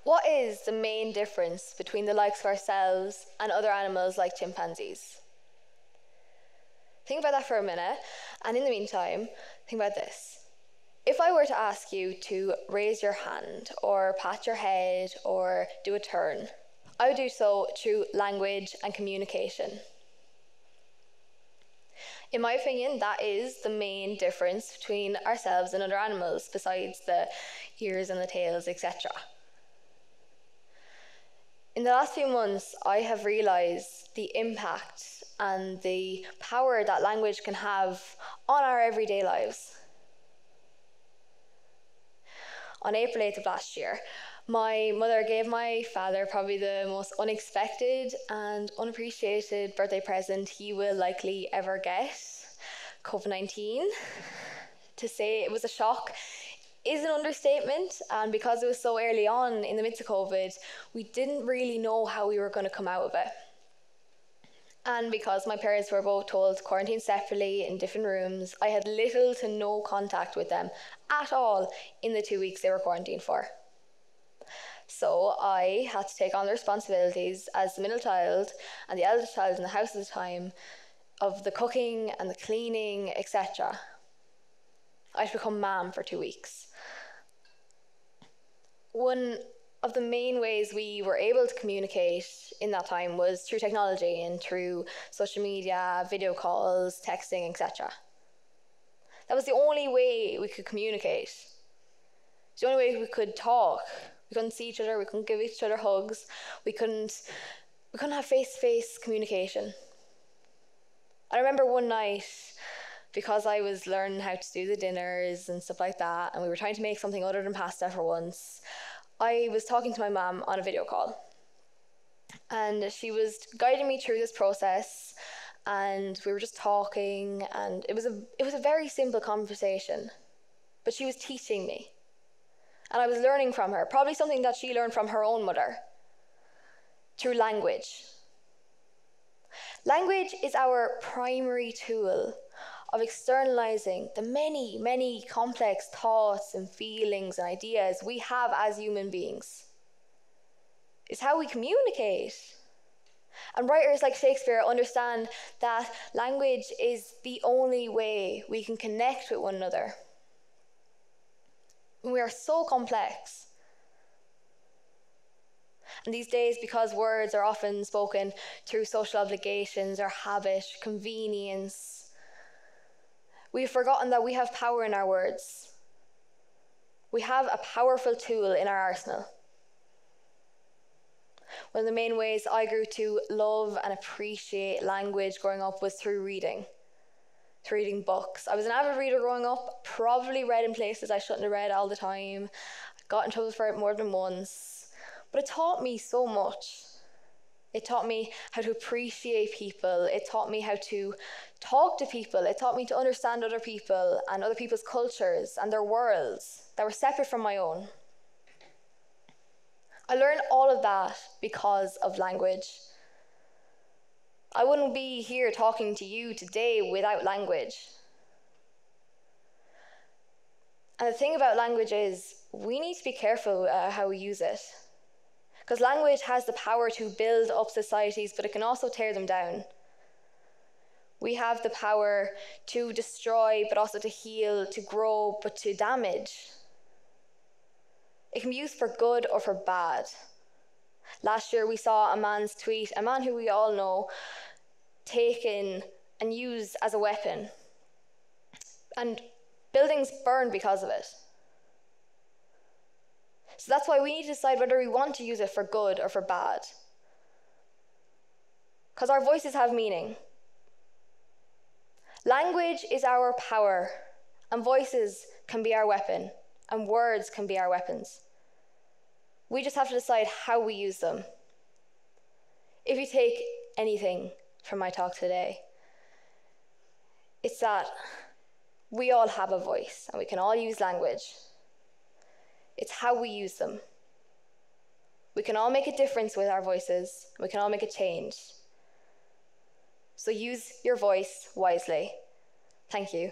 What is the main difference between the likes of ourselves and other animals like chimpanzees? Think about that for a minute, and in the meantime, think about this. If I were to ask you to raise your hand, or pat your head, or do a turn, I would do so through language and communication. In my opinion, that is the main difference between ourselves and other animals, besides the ears and the tails, etc. In the last few months, I have realised the impact and the power that language can have on our everyday lives. On April 8th of last year, my mother gave my father probably the most unexpected and unappreciated birthday present he will likely ever get, COVID-19. To say it was a shock is an understatement, and because it was so early on in the midst of COVID, we didn't really know how we were going to come out of it. And because my parents were both told to quarantine separately in different rooms, I had little to no contact with them at all in the 2 weeks they were quarantined for. So I had to take on the responsibilities as the middle child and the eldest child in the house at the time of the cooking and the cleaning, etc. I had become mum for 2 weeks. One of the main ways we were able to communicate in that time was through technology and through social media, video calls, texting, etc. That was the only way we could communicate. The only way we could talk. We couldn't see each other, we couldn't give each other hugs, we couldn't have face-to-face communication. I remember one night, because I was learning how to do the dinners and stuff like that, and we were trying to make something other than pasta for once, I was talking to my mum on a video call. And she was guiding me through this process, and we were just talking, and it was a very simple conversation. But she was teaching me. And I was learning from her, probably something that she learned from her own mother, through language. Language is our primary tool of externalizing the many, many complex thoughts and feelings and ideas we have as human beings. It's how we communicate. And writers like Shakespeare understand that language is the only way we can connect with one another. We are so complex. And these days, because words are often spoken through social obligations or habit, convenience, we've forgotten that we have power in our words. We have a powerful tool in our arsenal. One of the main ways I grew to love and appreciate language growing up was through reading books. I was an avid reader growing up, probably read in places I shouldn't have read all the time. I got in trouble for it more than once. But it taught me so much. It taught me how to appreciate people. It taught me how to talk to people. It taught me to understand other people and other people's cultures and their worlds that were separate from my own. I learned all of that because of language. I wouldn't be here talking to you today without language. And the thing about language is we need to be careful how we use it. Because language has the power to build up societies, but it can also tear them down. We have the power to destroy, but also to heal, to grow, but to damage. It can be used for good or for bad. Last year we saw a man's tweet, a man who we all know, taken and used as a weapon. And buildings burned because of it. So that's why we need to decide whether we want to use it for good or for bad. Because our voices have meaning. Language is our power, and voices can be our weapon, and words can be our weapons. We just have to decide how we use them. If you take anything from my talk today, it's that we all have a voice, and we can all use language. It's how we use them. We can all make a difference with our voices. We can all make a change. So use your voice wisely. Thank you.